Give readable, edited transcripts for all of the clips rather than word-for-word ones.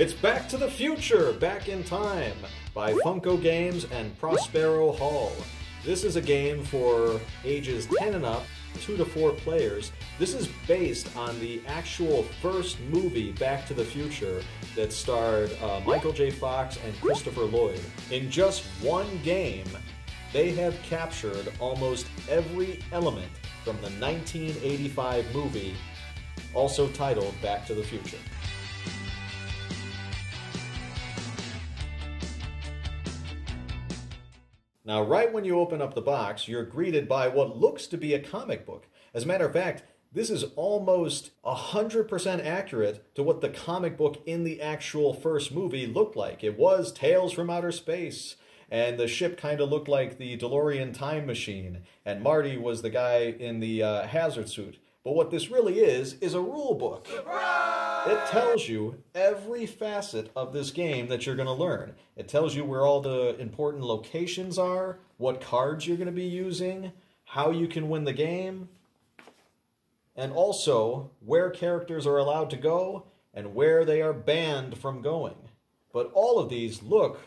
It's Back to the Future, Back in Time, by Funko Games and Prospero Hall. This is a game for ages 10 and up, 2 to 4 players. This is based on the actual first movie, Back to the Future, that starred Michael J. Fox and Christopher Lloyd. In just one game, they have captured almost every element from the 1985 movie, also titled Back to the Future. Now, right when you open up the box, you're greeted by what looks to be a comic book. As a matter of fact, this is almost 100% accurate to what the comic book in the actual first movie looked like. It was Tales from Outer Space, and the ship kind of looked like the DeLorean time machine, and Marty was the guy in the hazard suit. But what this really is a rule book. Surprise! It tells you every facet of this game that you're going to learn. It tells you where all the important locations are, what cards you're going to be using, how you can win the game, and also where characters are allowed to go and where they are banned from going. But all of these look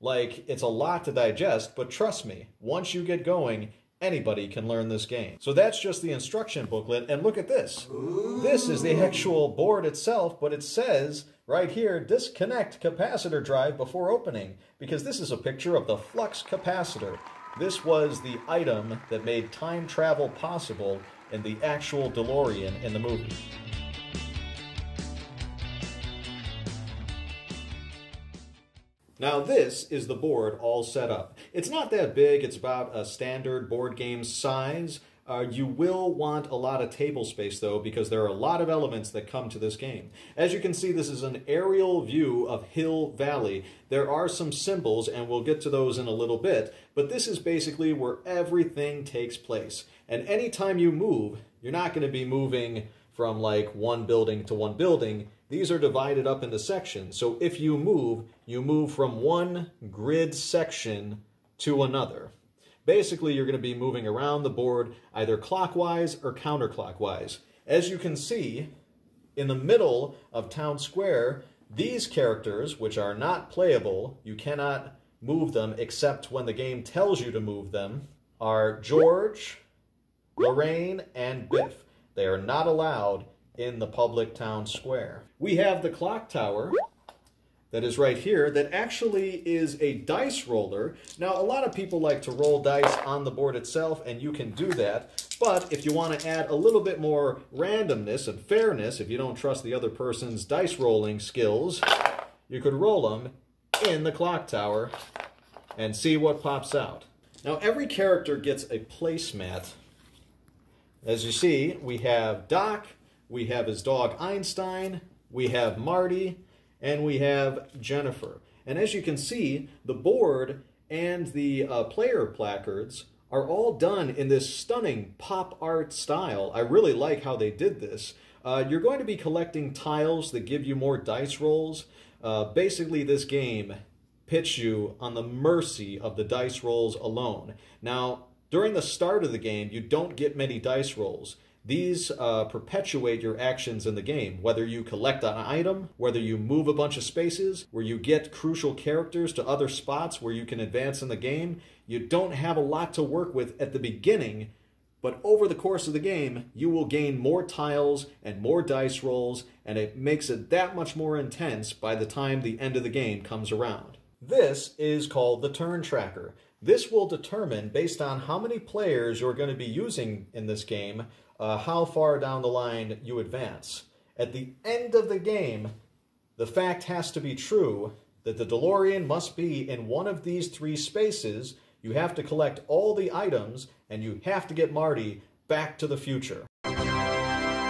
like it's a lot to digest, but trust me, once you get going, anybody can learn this game. So that's just the instruction booklet, and look at this. Ooh. This is the actual board itself, but it says right here, disconnect capacitor drive before opening, because this is a picture of the flux capacitor. This was the item that made time travel possible in the actual DeLorean in the movie. Now this is the board all set up. It's not that big, it's about a standard board game size. You will want a lot of table space though, because there are a lot of elements that come to this game. As you can see, this is an aerial view of Hill Valley. There are some symbols, and we'll get to those in a little bit, but this is basically where everything takes place. And anytime you move, you're not going to be moving from like one building to one building. These are divided up into sections, so if you move from one grid section to another. Basically, you're going to be moving around the board either clockwise or counterclockwise. As you can see, in the middle of Town Square, these characters, which are not playable, you cannot move them except when the game tells you to move them, are George, Lorraine, and Biff. They are not allowed in the public town square. We have the clock tower that is right here that actually is a dice roller. Now, a lot of people like to roll dice on the board itself, and you can do that. But if you want to add a little bit more randomness and fairness, if you don't trust the other person's dice rolling skills, you could roll them in the clock tower and see what pops out. Now, every character gets a placemat. As you see, we have Doc, we have his dog Einstein, we have Marty, and we have Jennifer. And as you can see, the board and the player placards are all done in this stunning pop art style. I really like how they did this. You're going to be collecting tiles that give you more dice rolls. Basically, this game pits you on the mercy of the dice rolls alone. Now, during the start of the game, you don't get many dice rolls. These perpetuate your actions in the game, whether you collect an item, whether you move a bunch of spaces, where you get crucial characters to other spots where you can advance in the game. You don't have a lot to work with at the beginning, but over the course of the game, you will gain more tiles and more dice rolls, and it makes it that much more intense by the time the end of the game comes around. This is called the turn tracker. This will determine, based on how many players you're going to be using in this game, how far down the line you advance. At the end of the game, the fact has to be true that the DeLorean must be in one of these 3 spaces. You have to collect all the items, and you have to get Marty back to the future.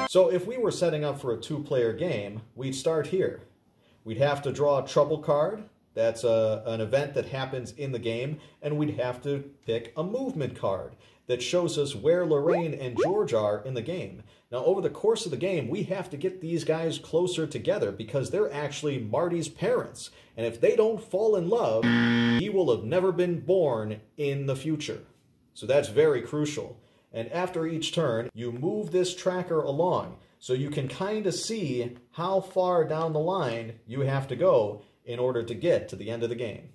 So if we were setting up for a 2-player game, we'd start here. We'd have to draw a trouble card. That's an event that happens in the game, and we'd have to pick a movement card that shows us where Lorraine and George are in the game. Now, over the course of the game, we have to get these guys closer together because they're actually Marty's parents. And if they don't fall in love, he will have never been born in the future. So that's very crucial. And after each turn, you move this tracker along. so you can kind of see how far down the line you have to go in order to get to the end of the game.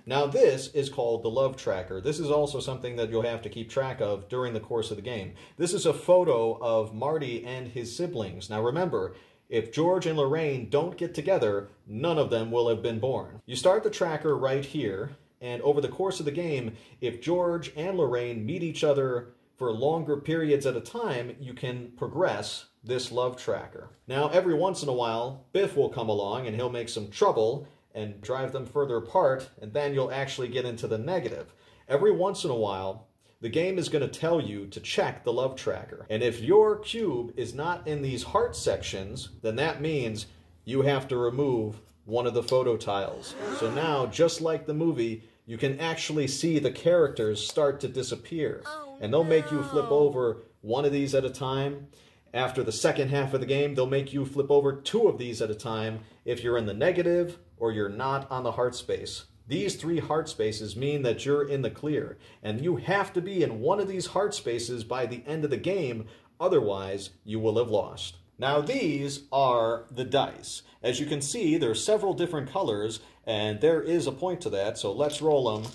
Now this is called the love tracker. This is also something that you'll have to keep track of during the course of the game. This is a photo of Marty and his siblings. Now remember, if George and Lorraine don't get together, none of them will have been born. You start the tracker right here, and over the course of the game, if George and Lorraine meet each other for longer periods at a time, you can progress this love tracker. Now every once in a while, Biff will come along and he'll make some trouble and drive them further apart, and then you'll actually get into the negative. Every once in a while, the game is going to tell you to check the love tracker. And if your cube is not in these heart sections, then that means you have to remove one of the photo tiles. So now, just like the movie, you can actually see the characters start to disappear. And they'll make you flip over one of these at a time. After the second half of the game, they'll make you flip over 2 of these at a time if you're in the negative or you're not on the heart space. These 3 heart spaces mean that you're in the clear, and you have to be in one of these heart spaces by the end of the game, otherwise you will have lost. Now these are the dice. As you can see, there are several different colors, and there is a point to that, so let's roll them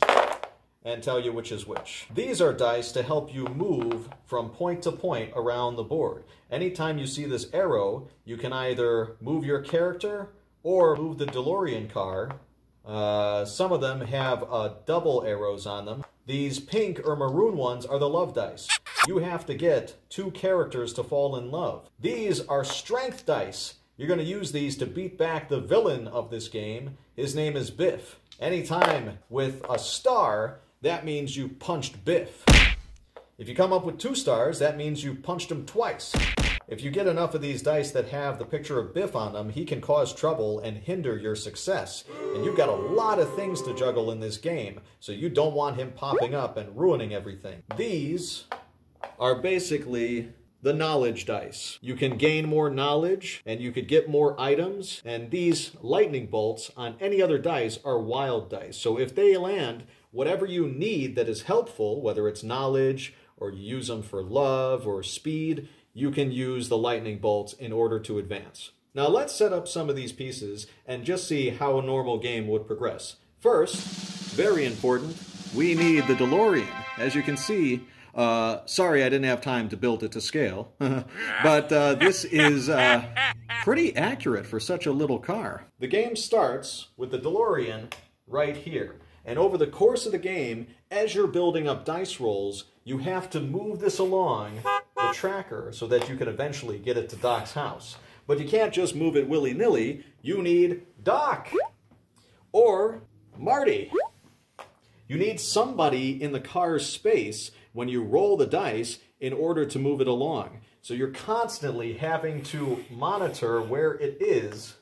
and tell you which is which. These are dice to help you move from point to point around the board. Anytime you see this arrow, you can either move your character or move the DeLorean car. Some of them have double arrows on them. These pink or maroon ones are the love dice. You have to get 2 characters to fall in love. These are strength dice. You're going to use these to beat back the villain of this game. His name is Biff. Anytime with a star, that means you punched Biff. If you come up with 2 stars, that means you punched him twice. If you get enough of these dice that have the picture of Biff on them, he can cause trouble and hinder your success. And you've got a lot of things to juggle in this game, so you don't want him popping up and ruining everything. These are basically the knowledge dice. You can gain more knowledge, and you could get more items, and these lightning bolts on any other dice are wild dice. So if they land, whatever you need that is helpful, whether it's knowledge, or you use them for love or speed, you can use the lightning bolts in order to advance. Now let's set up some of these pieces and just see how a normal game would progress. First, very important, we need the DeLorean. As you can see, sorry I didn't have time to build it to scale, but this is pretty accurate for such a little car. The game starts with the DeLorean right here. And over the course of the game, as you're building up dice rolls, you have to move this along the tracker so that you can eventually get it to Doc's house. But you can't just move it willy-nilly. You need Doc or Marty. You need somebody in the car's space when you roll the dice in order to move it along. So you're constantly having to monitor where it is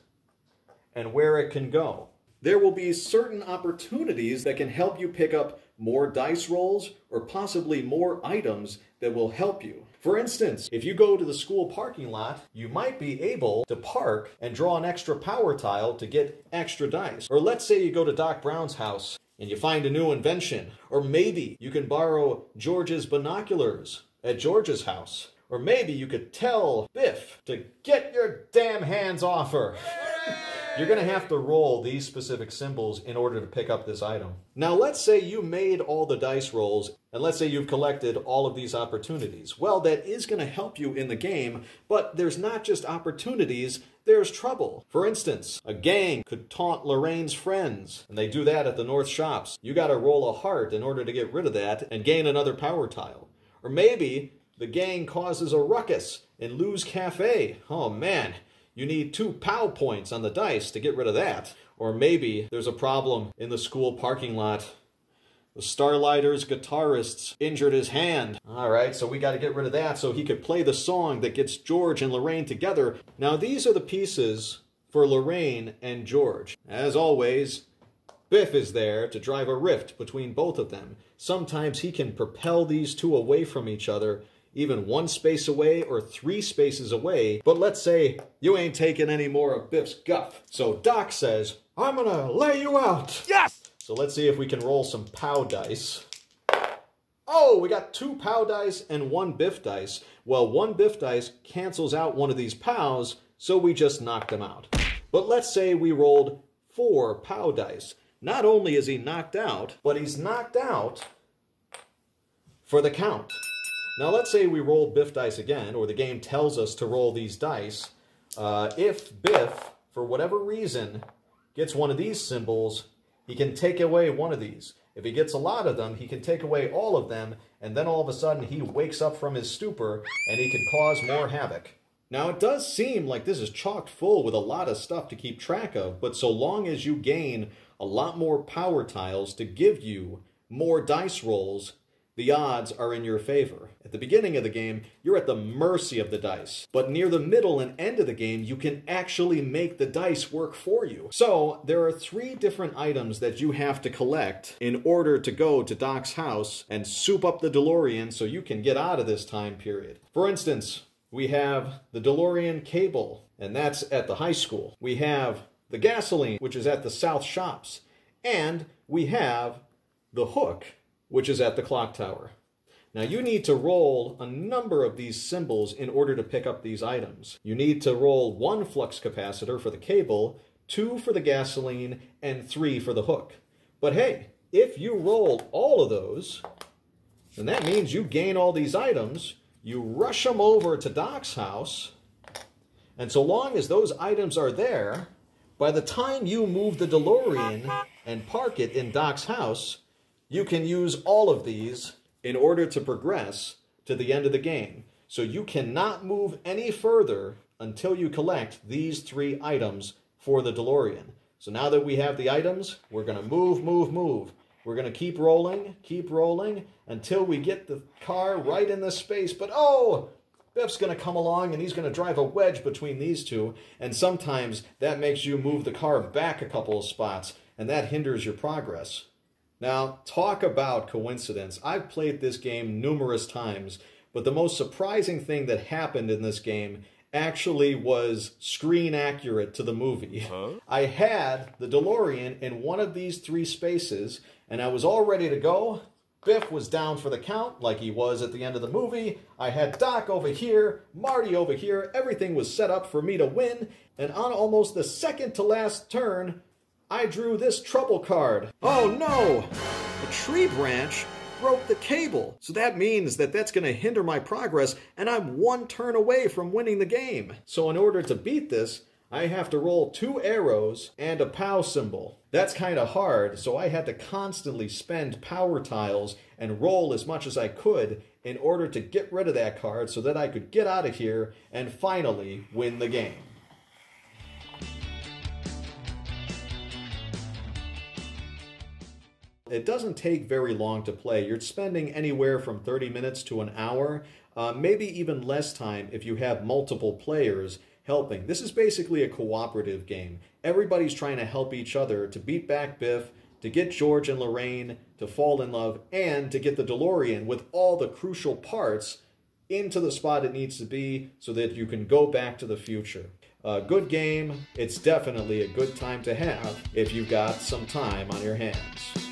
and where it can go. There will be certain opportunities that can help you pick up more dice rolls or possibly more items that will help you. For instance, if you go to the school parking lot, you might be able to park and draw an extra power tile to get extra dice. Or let's say you go to Doc Brown's house and you find a new invention. Or maybe you can borrow George's binoculars at George's house. Or maybe you could tell Biff to get your damn hands off her. You're going to have to roll these specific symbols in order to pick up this item. Now let's say you made all the dice rolls, and let's say you've collected all of these opportunities. Well, that is going to help you in the game, but there's not just opportunities, there's trouble. For instance, a gang could taunt Lorraine's friends, and they do that at the North Shops. You got to roll a heart in order to get rid of that and gain another power tile. Or maybe the gang causes a ruckus in Lou's Cafe. Oh man. You need 2 POW points on the dice to get rid of that. Or maybe there's a problem in the school parking lot. The Starlighters guitarist injured his hand. All right, so we got to get rid of that so he could play the song that gets George and Lorraine together. Now these are the pieces for Lorraine and George. As always, Biff is there to drive a rift between both of them. Sometimes he can propel these 2 away from each other, even 1 space away or 3 spaces away. But let's say you ain't taking any more of Biff's guff. So Doc says, I'm gonna lay you out. Yes! So let's see if we can roll some POW dice. oh, we got 2 POW dice and 1 Biff dice. Well, 1 Biff dice cancels out one of these POWs, so we just knocked him out. But let's say we rolled 4 POW dice. Not only is he knocked out, but he's knocked out for the count. Now let's say we roll Biff dice again, or the game tells us to roll these dice. If Biff, for whatever reason, gets one of these symbols, he can take away one of these. If he gets a lot of them, he can take away all of them, and then all of a sudden he wakes up from his stupor, and he can cause more havoc. Now it does seem like this is chock full with a lot of stuff to keep track of, but so long as you gain a lot more power tiles to give you more dice rolls, the odds are in your favor. At the beginning of the game, you're at the mercy of the dice. But near the middle and end of the game, you can actually make the dice work for you. So there are 3 different items that you have to collect in order to go to Doc's house and soup up the DeLorean so you can get out of this time period. For instance, we have the DeLorean cable, and that's at the high school. We have the gasoline, which is at the South Shops. And we have the hook, which is at the clock tower. Now you need to roll a number of these symbols in order to pick up these items. You need to roll 1 flux capacitor for the cable, 2 for the gasoline, and 3 for the hook. But hey, if you roll all of those, then that means you gain all these items, you rush them over to Doc's house, and so long as those items are there, by the time you move the DeLorean and park it in Doc's house, you can use all of these in order to progress to the end of the game. So you cannot move any further until you collect these 3 items for the DeLorean. So now that we have the items, we're going to move. We're going to keep rolling until we get the car right in this space. But oh, Biff's going to come along and he's going to drive a wedge between these 2. And sometimes that makes you move the car back a couple of spots, and that hinders your progress. Now, talk about coincidence. I've played this game numerous times, but the most surprising thing that happened in this game actually was screen accurate to the movie. Huh? I had the DeLorean in one of these 3 spaces, and I was all ready to go. Biff was down for the count, like he was at the end of the movie. I had Doc over here, Marty over here. Everything was set up for me to win, and on almost the second to last turn, I drew this trouble card. Oh no! A tree branch broke the cable. So that means that that's going to hinder my progress, and I'm 1 turn away from winning the game. So in order to beat this, I have to roll 2 arrows and a POW symbol. That's kind of hard, so I had to constantly spend power tiles and roll as much as I could in order to get rid of that card so that I could get out of here and finally win the game. It doesn't take very long to play. You're spending anywhere from 30 minutes to an hour, maybe even less time if you have multiple players helping. This is basically a cooperative game. Everybody's trying to help each other to beat back Biff, to get George and Lorraine to fall in love, and to get the DeLorean with all the crucial parts into the spot it needs to be so that you can go back to the future. A good game. It's definitely a good time to have if you've got some time on your hands.